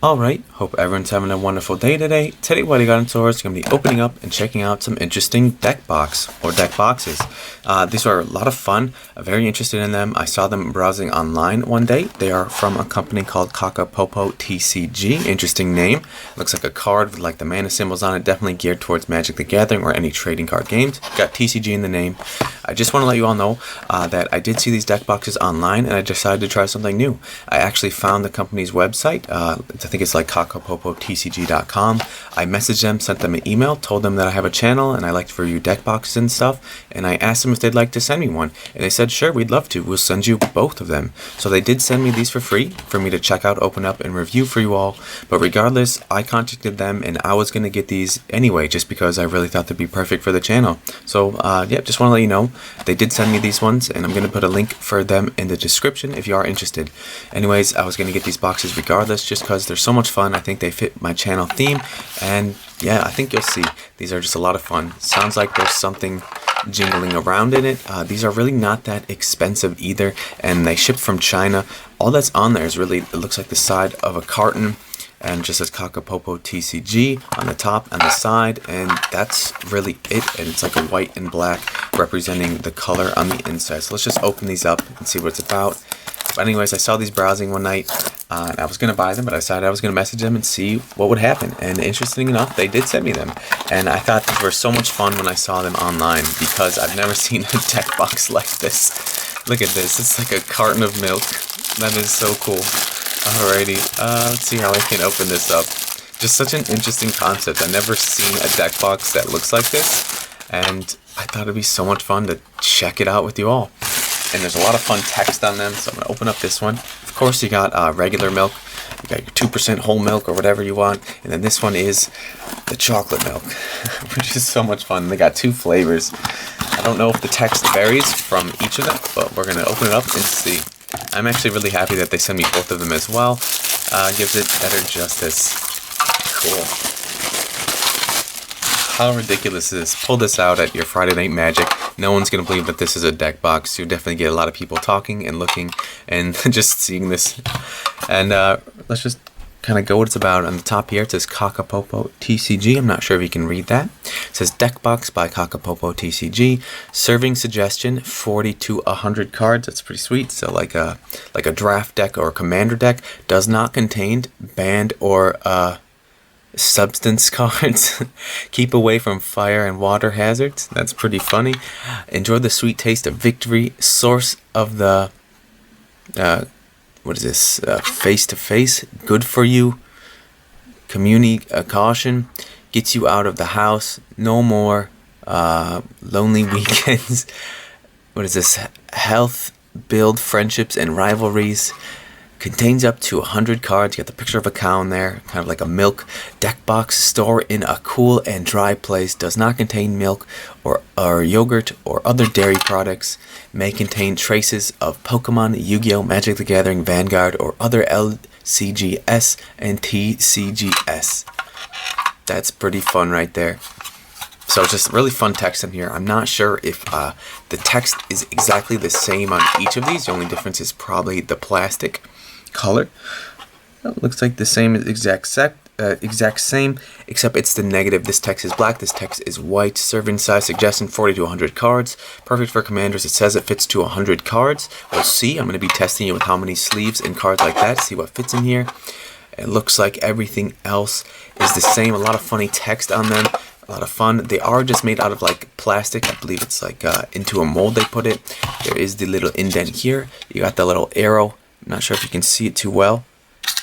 Alright, hope everyone's having a wonderful day today. Today what I got in store is going to be opening up and checking out some interesting deck boxes. These are a lot of fun. I'm very interested in them. I saw them browsing online one day. They are from a company called KakapopoTCG. Interesting name. Looks like a card with like the mana symbols on it. Definitely geared towards Magic the Gathering or any trading card games. Got TCG in the name. I just want to let you all know that I did see these deck boxes online and I decided to try something new. I actually found the company's website. I think it's like KakapopoTCG.com. I messaged them, sent them an email, told them that I have a channel and I like to review deck boxes and stuff, and I asked them if they'd like to send me one, and they said sure, we'd love to, we'll send you both of them. So they did send me these for free for me to check out, open up, and review for you all. But regardless, I contacted them and I was going to get these anyway just because I really thought they'd be perfect for the channel. So yeah, just want to let you know they did send me these ones, and I'm going to put a link for them in the description if you are interested. Anyways, I was going to get these boxes regardless just because they're so much fun. I think they fit my channel theme, and yeah, I think you'll see these are just a lot of fun. Sounds like there's something jingling around in it. These are really not that expensive either, and they ship from China. All that's on there is really, it looks like the side of a carton, and just says KakapopoTCG on the top and the side, and that's really it. And it's like a white and black representing the color on the inside. So let's just open these up and see what it's about. But anyways, I saw these browsing one night, and I was going to buy them, but I decided I was going to message them and see what would happen. And interesting enough, they did send me them. And I thought these were so much fun when I saw them online, because I've never seen a deck box like this. Look at this. It's like a carton of milk. That is so cool. Alrighty, let's see how I can open this up. Just such an interesting concept. I've never seen a deck box that looks like this, and I thought it'd be so much fun to check it out with you all. And there's a lot of fun text on them, so I'm going to open up this one. Of course, you got regular milk, you got your 2% whole milk or whatever you want, and then this one is the chocolate milk, which is so much fun. They got two flavors. I don't know if the text varies from each of them, but we're going to open it up and see. I'm actually really happy that they send me both of them as well. Gives it better justice. Cool. How ridiculous is this? Pull this out at your Friday Night Magic. No one's going to believe that this is a deck box. You'll definitely get a lot of people talking and looking and just seeing this. And let's just kind of go what it's about. On the top here it says KakapopoTCG. I'm not sure if you can read that. It says deck box by KakapopoTCG. Serving suggestion 40 to 100 cards. That's pretty sweet. So like a draft deck or a commander deck. Does not contain banned or substance cards. Keep away from fire and water hazards. That's pretty funny. Enjoy the sweet taste of victory. Source of the what is this? Face to face. Good for you. Caution. Gets you out of the house. No more lonely weekends. What is this? Health. Build friendships and rivalries. Contains up to 100 cards. You got the picture of a cow in there, kind of like a milk deck box. Store in a cool and dry place. Does not contain milk or yogurt or other dairy products. May contain traces of Pokemon, Yu-Gi-Oh!, Magic the Gathering, Vanguard, or other LCGS and TCGS. That's pretty fun right there. So just really fun text in here. I'm not sure if the text is exactly the same on each of these. The only difference is probably the plastic color. It looks like the same, exact same, except it's the negative. This text is black, this text is white. Serving size suggestion 40 to 100 cards. Perfect for commanders. It says it fits to 100 cards. We'll see. I'm going to be testing it with how many sleeves and cards like that, see what fits in here. It looks like everything else is the same. A lot of funny text on them. A lot of fun. They are just made out of like plastic. I believe it's like into a mold they put it. There is the little indent here. You got the little arrow. I'm not sure if you can see it too well.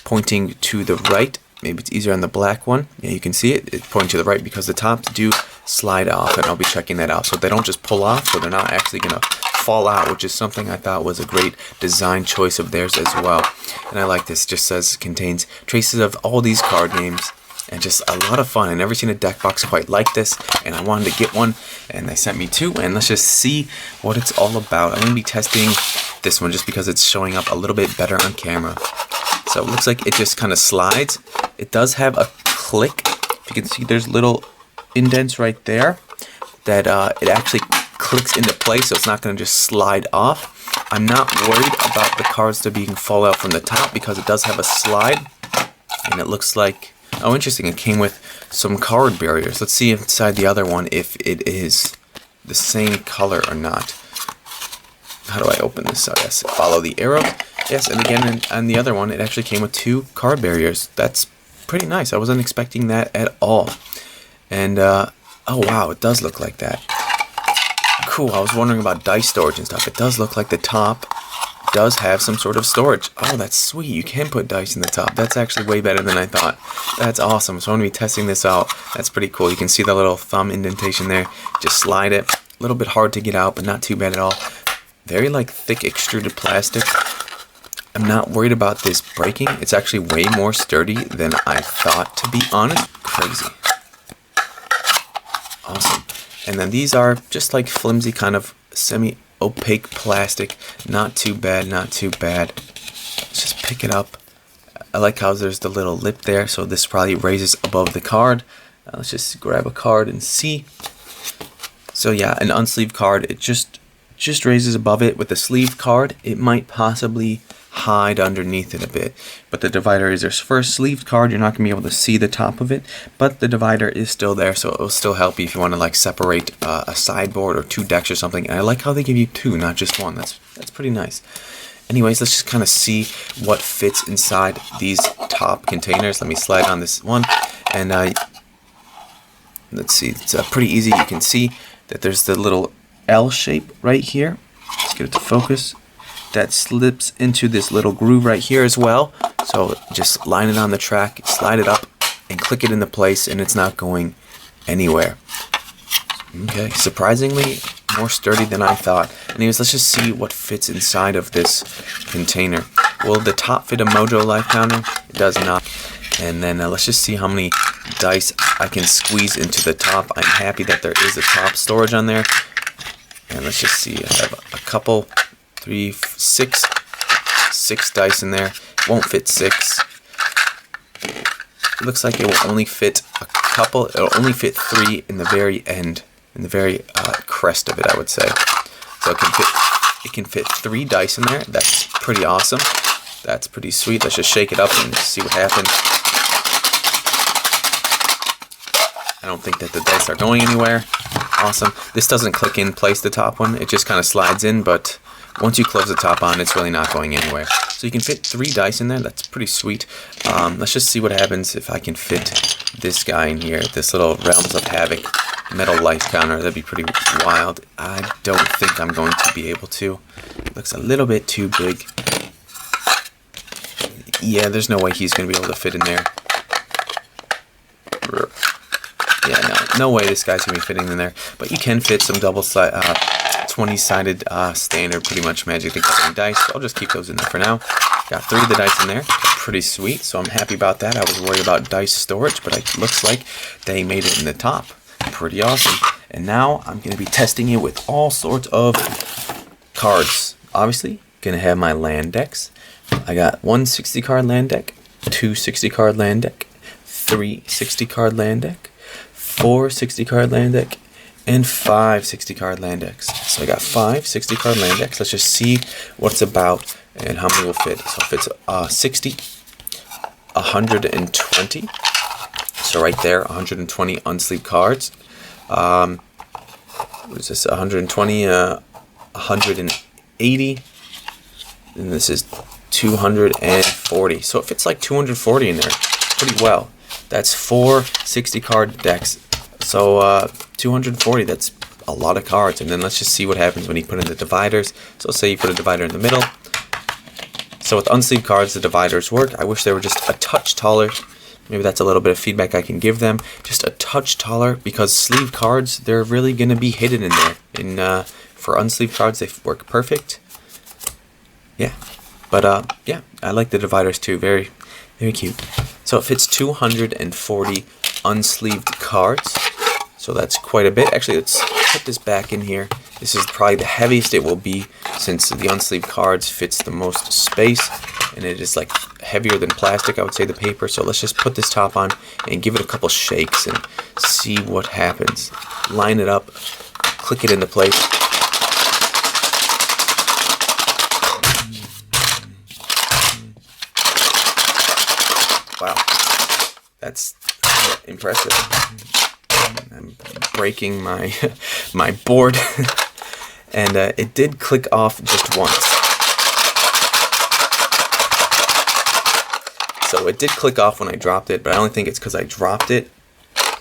Pointing to the right. Maybe it's easier on the black one. Yeah, you can see it. It's pointing to the right because the tops do slide off, and I'll be checking that out. So they don't just pull off, so they're not actually going to fall out, which is something I thought was a great design choice of theirs as well. And I like this. It just says contains traces of all these card games. And just a lot of fun. I've never seen a deck box quite like this, and I wanted to get one, and they sent me two, and let's just see what it's all about. I'm going to be testing this one just because it's showing up a little bit better on camera. So it looks like it just kind of slides. It does have a click. If you can see, there's little indents right there that it actually clicks into place, so it's not going to just slide off. I'm not worried about the cards to being fall out from the top because it does have a slide. and it looks like, oh, interesting, it came with some card barriers. Let's see inside the other one if it is the same color or not. How do I open this? So yes, follow the arrow. Yes, and again, on the other one, it actually came with 2 card barriers. That's pretty nice. I wasn't expecting that at all. And, oh wow, it does look like that. Cool, I was wondering about dice storage and stuff. It does look like the top does have some sort of storage. Oh, that's sweet. You can put dice in the top. That's actually way better than I thought. That's awesome. So I'm going to be testing this out. That's pretty cool. You can see the little thumb indentation there. Just slide it. A little bit hard to get out, but not too bad at all. Very like thick extruded plastic. I'm not worried about this breaking. It's actually way more sturdy than I thought, to be honest. Crazy. Awesome. And then these are just like flimsy kind of semi-opaque plastic. Not too bad, not too bad. Let's just pick it up. I like how there's the little lip there, so this probably raises above the card. Let's just grab a card and see. So yeah, an unsleeved card, it just raises above it. With the sleeved card, it might possibly hide underneath it a bit, but the divider is your first sleeved card. You're not gonna be able to see the top of it, but the divider is still there, so it will still help you if you want to like separate a sideboard or 2 decks or something. And I like how they give you 2, not just 1. That's pretty nice. Anyways, let's just kind of see what fits inside these top containers. Let me slide on this one, and let's see. It's pretty easy. You can see that there's the little L shape right here. Let's get it to focus. That slips into this little groove right here as well. So just line it on the track, slide it up, and click it into place, and it's not going anywhere. Okay, surprisingly more sturdy than I thought. Anyways, let's just see what fits inside of this container. Will the top fit a Mojo Life Counter? It does not. And then let's just see how many dice I can squeeze into the top. I'm happy that there is a top storage on there. And let's just see, I have a couple, 3, 6 dice in there. It won't fit 6. It looks like it will only fit a couple. It'll only fit 3 in the very end, in the very crest of it, I would say. So it can fit 3 dice in there. That's pretty awesome. That's pretty sweet. Let's just shake it up and see what happens. I don't think that the dice are going anywhere. Awesome. This doesn't click in place, the top one. It just kind of slides in, but once you close the top on, it's really not going anywhere. So you can fit 3 dice in there. That's pretty sweet. Let's just see what happens if I can fit this guy in here. This little Realms of Havoc metal life counter. That'd be pretty wild. I don't think I'm going to be able to. It looks a little bit too big. Yeah, there's no way he's going to be able to fit in there. Yeah, no way this guy's going to be fitting in there. But you can fit some double 20-sided standard, pretty much Magic the Gathering dice. So I'll just keep those in there for now. Got 3 of the dice in there. Pretty sweet, so I'm happy about that. I was worried about dice storage, but it looks like they made it in the top. Pretty awesome. And now I'm going to be testing it with all sorts of cards. Obviously, going to have my land decks. I got 1 60-card land deck, 2 60-card land deck, 3 60-card land deck, 4 60-card land deck, and 5 60-card land decks. So I got 5 60-card land decks. Let's just see what it's about and how many will fit. So it fits 60, 120. So right there, 120 unsleeved cards. What is this? 120, 180. And this is 240. So it fits like 240 in there pretty well. That's 4 60-card decks. So 240, that's a lot of cards. And then let's just see what happens when you put in the dividers. So say you put a divider in the middle. So with unsleeved cards, the dividers work. I wish they were just a touch taller. Maybe that's a little bit of feedback I can give them. Just a touch taller, because sleeve cards, they're really going to be hidden in there. For unsleeved cards, they work perfect. Yeah. But yeah, I like the dividers too. Very, very cute. So it fits 240 unsleeved cards. So that's quite a bit. Actually, let's put this back in here. This is probably the heaviest it will be, since the unsleeved cards fits the most space, and it is like heavier than plastic, I would say, the paper. So let's just put this top on and give it a couple shakes and see what happens. Line it up, click it into place. Wow, That's impressive. I'm breaking my my board, and it did click off just once. So it did click off when I dropped it, but I don't think it's because I dropped it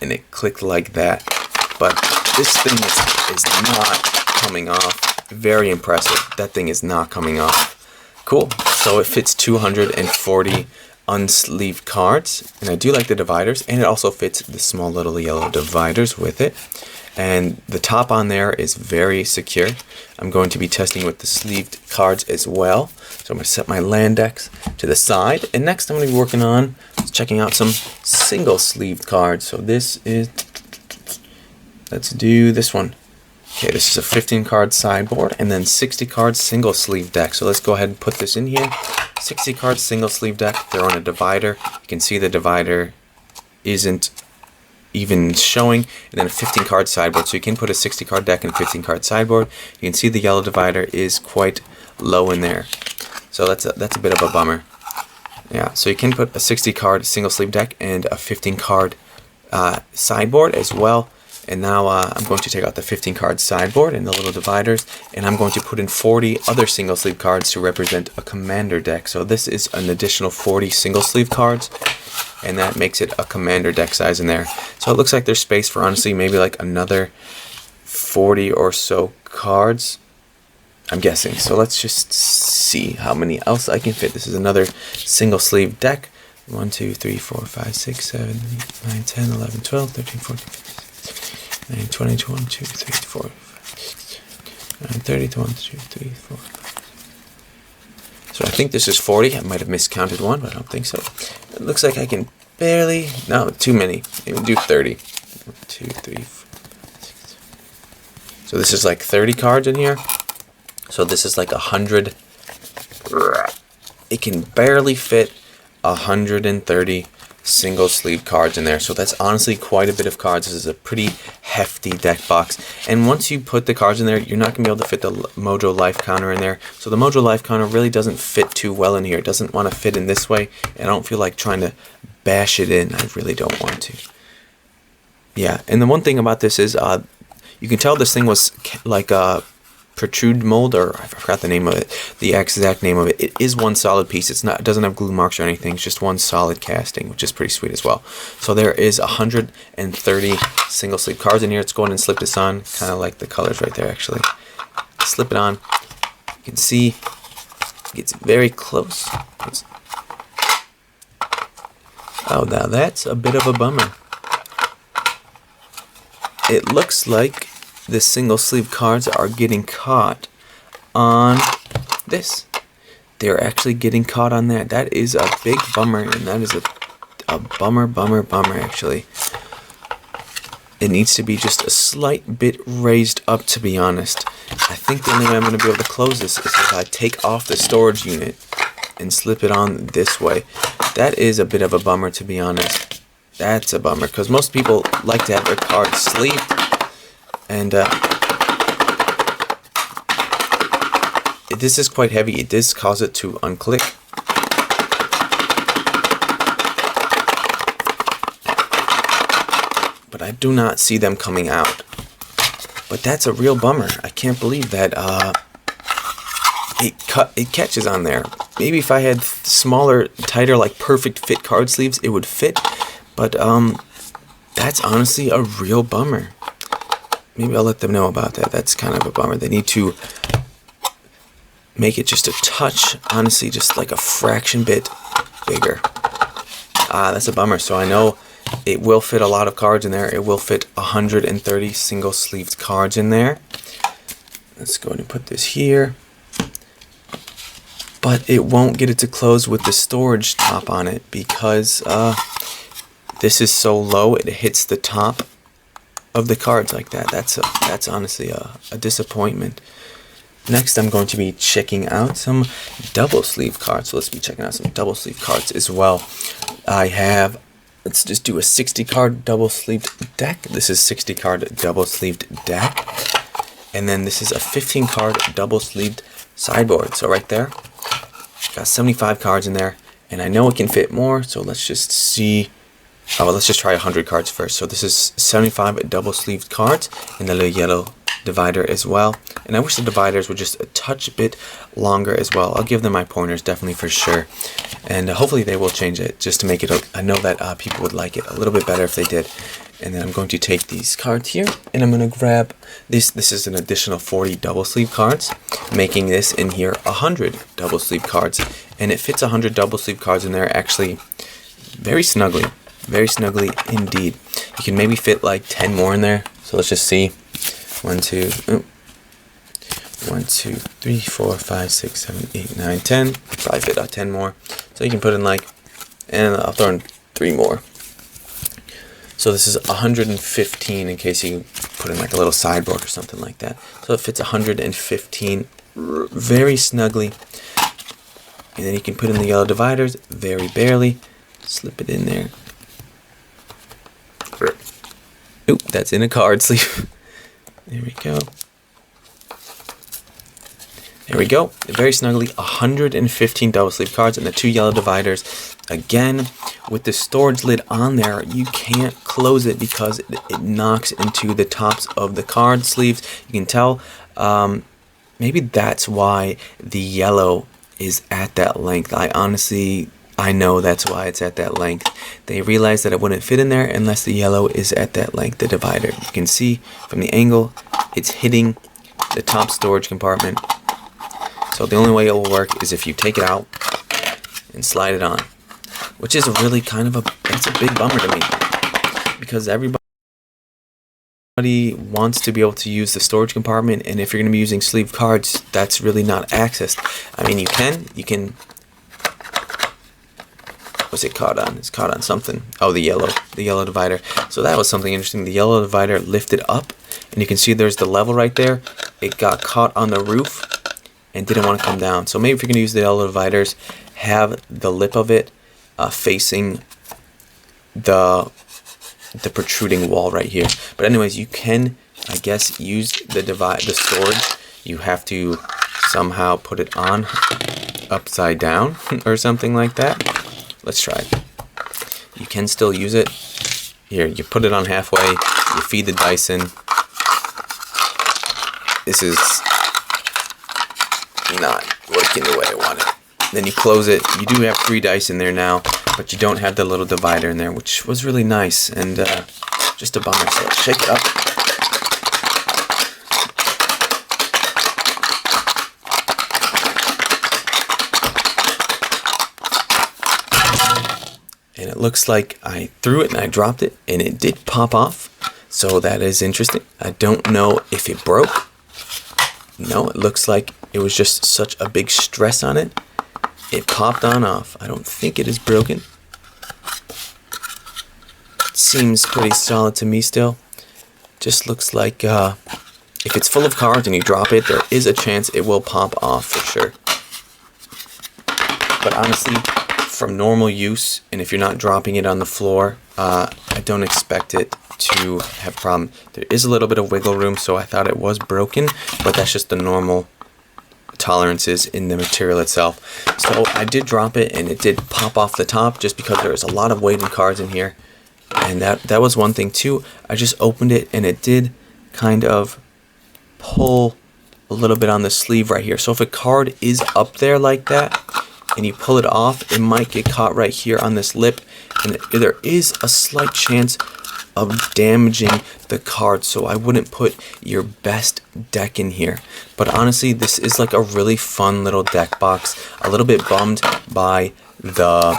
and it clicked like that. But this thing is not coming off. Very impressive. That thing is not coming off. Cool. So it fits 240 unsleeved cards, and I do like the dividers, and it also fits the small little yellow dividers with it. And the top on there is very secure. I'm going to be testing with the sleeved cards as well. So I'm going to set my land decks to the side, and next I'm going to be working on checking out some single sleeved cards. So this is, let's do this one. Okay, this is a 15 card sideboard and then 60 card single sleeve deck. So let's go ahead and put this in here. 60 card single sleeve deck. They're on a divider. You can see the divider isn't even showing. And then a 15 card sideboard. So you can put a 60 card deck in a 15 card sideboard. You can see the yellow divider is quite low in there. So that's a bit of a bummer. Yeah, so you can put a 60 card single sleeve deck and a 15 card sideboard as well. And now I'm going to take out the 15 card sideboard and the little dividers, and I'm going to put in 40 other single sleeve cards to represent a commander deck. So this is an additional 40 single sleeve cards, and that makes it a commander deck size in there. So it looks like there's space for, honestly, maybe like another 40 or so cards, I'm guessing. So let's just see how many else I can fit. This is another single sleeve deck. 1, 2, 3, 4, 5, 6, 7, 8, 9, 10, 11, 12, 13, 14, 15. 9, 20, 21, 2, 3, 4, 5, 9, 30, 21, 2, 3, 4. So I think this is 40. I might have miscounted one, but I don't think so. It looks like I can barely, no, too many. Maybe do 30. 1, 2, 3, 4, 5, 6. So this is like 30 cards in here. So this is like 100. It can barely fit 130 single sleeve cards in there. So that's honestly quite a bit of cards. This is a pretty hefty deck box, and once you put the cards in there, you're not gonna be able to fit the Mojo life counter in there. So the Mojo life counter really doesn't fit too well in here. It doesn't want to fit in this way, and I don't feel like trying to bash it in. I really don't want to. Yeah, and the one thing about this is you can tell this thing was like a protrude mold, or I forgot the name of it, the exact name of it. It is one solid piece. It's not, it doesn't have glue marks or anything. It's just one solid casting, which is pretty sweet as well. So there is 130 single sleeve cards in here. Let's go ahead and slip this on, kind of like the colors right there actually. Slip it on. You can see it gets very close. Oh, now that's a bit of a bummer. It looks like the single sleeve cards are getting caught on this. They're actually getting caught on that. That is a big bummer, and that is a bummer actually. It needs to be just a slight bit raised up, to be honest. I think the only way I'm going to be able to close this is if I take off the storage unit and slip it on this way. That is a bit of a bummer, to be honest. That's a bummer, because most people like to have their cards sleeved. And this is quite heavy. It does cause it to unclick. But I do not see them coming out. But that's a real bummer. I can't believe that it catches on there. Maybe if I had smaller, tighter, like perfect fit card sleeves, it would fit. But that's honestly a real bummer. Maybe I'll let them know about that. That's kind of a bummer. They need to make it just a touch, honestly, just like a fraction bit bigger. That's a bummer. So I know it will fit a lot of cards in there. It will fit 130 single sleeved cards in there. Let's go ahead and put this here. But it won't get it to close with the storage top on it because this is so low it hits the top of the cards like that. That's honestly a disappointment. Next, I'm going to be checking out some double sleeve cards. So let's be checking out some double sleeve cards as well. I have, let's just do a 60 card double sleeved deck. This is 60 card double sleeved deck. And then this is a 15 card double sleeved sideboard. So right there, got 75 cards in there. And I know it can fit more, so let's just see Oh, well, let's just try 100 cards first. So this is 75 double sleeved cards in the little yellow divider as well. And I wish the dividers were just a touch bit longer as well. I'll give them my pointers definitely for sure. And hopefully they will change it just to make it, I know that people would like it a little bit better if they did. And then I'm going to take these cards here and I'm going to grab this. This is an additional 40 double sleeve cards, making this in here 100 double sleeve cards. And it fits 100 double sleeve cards in there actually very snugly. Very snugly indeed. You can maybe fit like 10 more in there. So let's just see. 1, 2, 3, 4, 5, 6, 7, 8, 9, 10. Probably fit 10 more. So you can put in like, and I'll throw in 3 more. So this is 115 in case you put in like a little sideboard or something like that. So it fits 115 very snugly. And then you can put in the yellow dividers very barely. Slip it in there. Oop, that's in a card sleeve. There we go. There we go. Very snugly, 115 double sleeve cards and the 2 yellow dividers. Again, with the storage lid on there, you can't close it because it knocks into the tops of the card sleeves. You can tell, maybe that's why the yellow is at that length. I know that's why it's at that length. They realized that it wouldn't fit in there unless the yellow is at that length, the divider. You can see from the angle, it's hitting the top storage compartment. So the only way it will work is if you take it out and slide it on, which is really kind of that's a big bummer to me because everybody wants to be able to use the storage compartment, and if you're going to be using sleeve cards, that's really not accessed. I mean, you can. What's it caught on? It's caught on something. Oh, the yellow divider. So that was something interesting. The yellow divider lifted up, and you can see there's the level right there. It got caught on the roof and didn't want to come down. So maybe if you're going to use the yellow dividers, have the lip of it facing the protruding wall right here. But anyways, you can, I guess, use the storage. You have to somehow put it on upside down or something like that. Let's try it. You can still use it. Here, you put it on halfway, you feed the dice in. This is not working the way I want it. Then you close it. You do have 3 dice in there now, but you don't have the little divider in there, which was really nice and just a bummer. So let's shake it up. And it looks like I threw it and I dropped it and it did pop off. So that is interesting. I don't know if it broke. No, it looks like it was just such a big stress on it. It popped on off. I don't think it is broken. It seems pretty solid to me still. Just looks like if it's full of cards and you drop it, there is a chance it will pop off for sure. But honestly, from normal use, and if you're not dropping it on the floor, I don't expect it to have a problem. There is a little bit of wiggle room, so I thought it was broken, but that's just the normal tolerances in the material itself. So I did drop it and it did pop off the top just because there is a lot of weight in cards in here. And that was one thing too. I just opened it and it did kind of pull a little bit on the sleeve right here. So if a card is up there like that and you pull it off, it might get caught right here on this lip, and there is a slight chance of damaging the card, so I wouldn't put your best deck in here. But honestly, this is like a really fun little deck box. A little bit bummed by the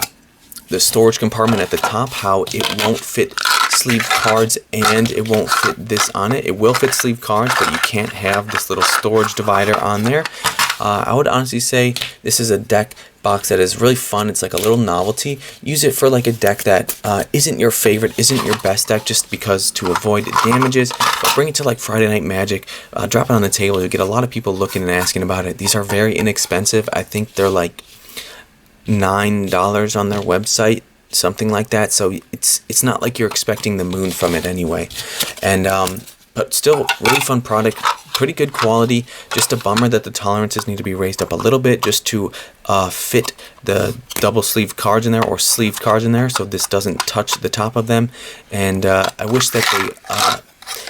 storage compartment at the top, how it won't fit sleeve cards and it won't fit this on it. It will fit sleeve cards, but you can't have this little storage divider on there. I would honestly say this is a deck box that is really fun. It's like a little novelty. Use it for like a deck that isn't your favorite, isn't your best deck, just because to avoid damages. But bring it to like Friday Night Magic. Drop it on the table. You'll get a lot of people looking and asking about it. These are very inexpensive. I think they're like $9 on their website, something like that. So it's not like you're expecting the moon from it anyway. And but still, really fun product. pretty good quality. Just a bummer that the tolerances need to be raised up a little bit just to fit the double sleeve cards in there, or sleeved cards in there, so this doesn't touch the top of them. And I wish that they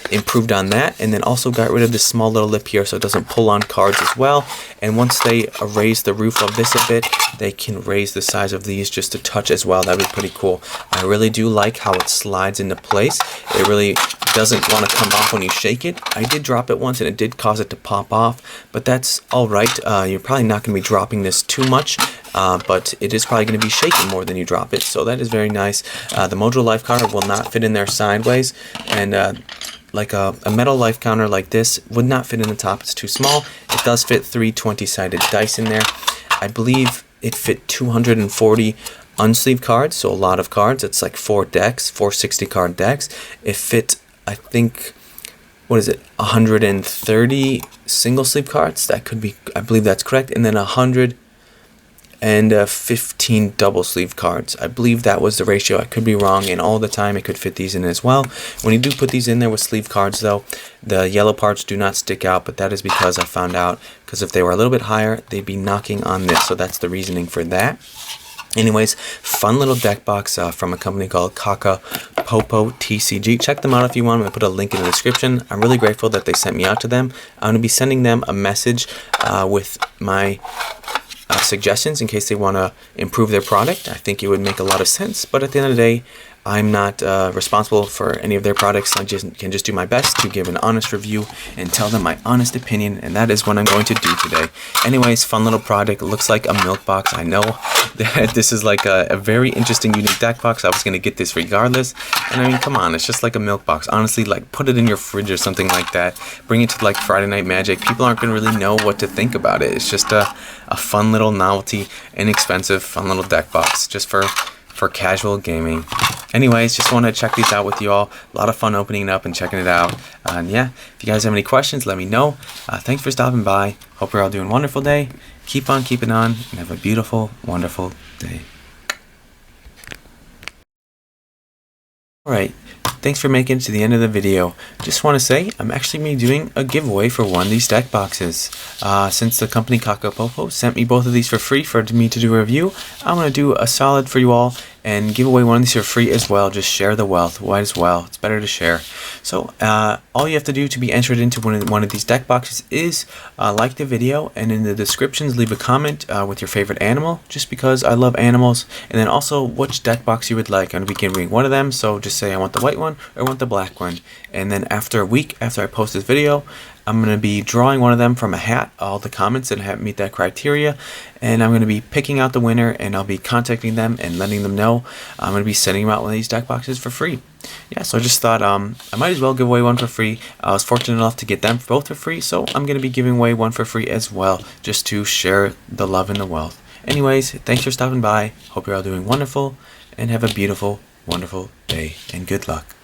improved on that, and then also got rid of this small little lip here so it doesn't pull on cards as well. And once they raise the roof of this a bit, they can raise the size of these just a touch as well. That'd be pretty cool. I really do like how it slides into place. It really doesn't want to come off when you shake it. I did drop it once and it did cause it to pop off, but that's all right. You're probably not going to be dropping this too much, but it is probably going to be shaking more than you drop it, so that is very nice. The Mojo Life Counter will not fit in there sideways, and like a metal life counter like this would not fit in the top. It's too small. It does fit 3 20-sided dice in there. I believe it fit 240 unsleeved cards, so a lot of cards. It's like 4 decks, 4 60-card decks. It fit, I think, what is it, 130 single sleeve cards. That could be, I believe that's correct. And then 115 double sleeve cards. I believe that was the ratio. I could be wrong, and all the time it could fit these in as well. When you do put these in there with sleeve cards though, the yellow parts do not stick out, but that is because I found out, because if they were a little bit higher, they'd be knocking on this, so that's the reasoning for that. Anyways, fun little deck box from a company called KakapopoTCG. Check them out if you want. I'm going to put a link in the description. I'm really grateful that they sent me out to them. I'm going to be sending them a message with my suggestions in case they want to improve their product. I think it would make a lot of sense, but at the end of the day, I'm not responsible for any of their products. I can just do my best to give an honest review and tell them my honest opinion, and that is what I'm going to do today. Anyways, fun little product. It looks like a milk box. I know that this is like a very interesting, unique deck box. I was going to get this regardless, and I mean, come on, it's just like a milk box. Honestly, like, put it in your fridge or something like that. Bring it to like Friday Night Magic. People aren't going to really know what to think about it. It's just a fun little novelty, inexpensive, fun little deck box just for casual gaming. Anyways, just want to check these out with you all. A lot of fun opening it up and checking it out. And yeah, if you guys have any questions, let me know. Thanks for stopping by. Hope you're all doing a wonderful day. Keep on keeping on, and have a beautiful, wonderful day. Alright, thanks for making it to the end of the video. Just want to say, I'm actually going to be doing a giveaway for one of these deck boxes. Since the company Kakapopo sent me both of these for free for me to do a review, I'm going to do a solid for you all and give away one of these for free as well. Just share the wealth. Might as well. It's better to share. So all you have to do to be entered into one of these deck boxes is like the video, and in the descriptions leave a comment with your favorite animal, just because I love animals, and then also which deck box you would like. I'm going to be giving one of them, so just say I want the white one or I want the black one. And then after a week after I post this video, I'm going to be drawing one of them from a hat, all the comments that have meet that criteria, and I'm going to be picking out the winner, and I'll be contacting them and letting them know. I'm going to be sending them out one of these deck boxes for free. Yeah, so I just thought I might as well give away one for free. I was fortunate enough to get them both for free, so I'm going to be giving away one for free as well, just to share the love and the wealth. Anyways, thanks for stopping by. Hope you're all doing wonderful, and have a beautiful, wonderful day, and good luck.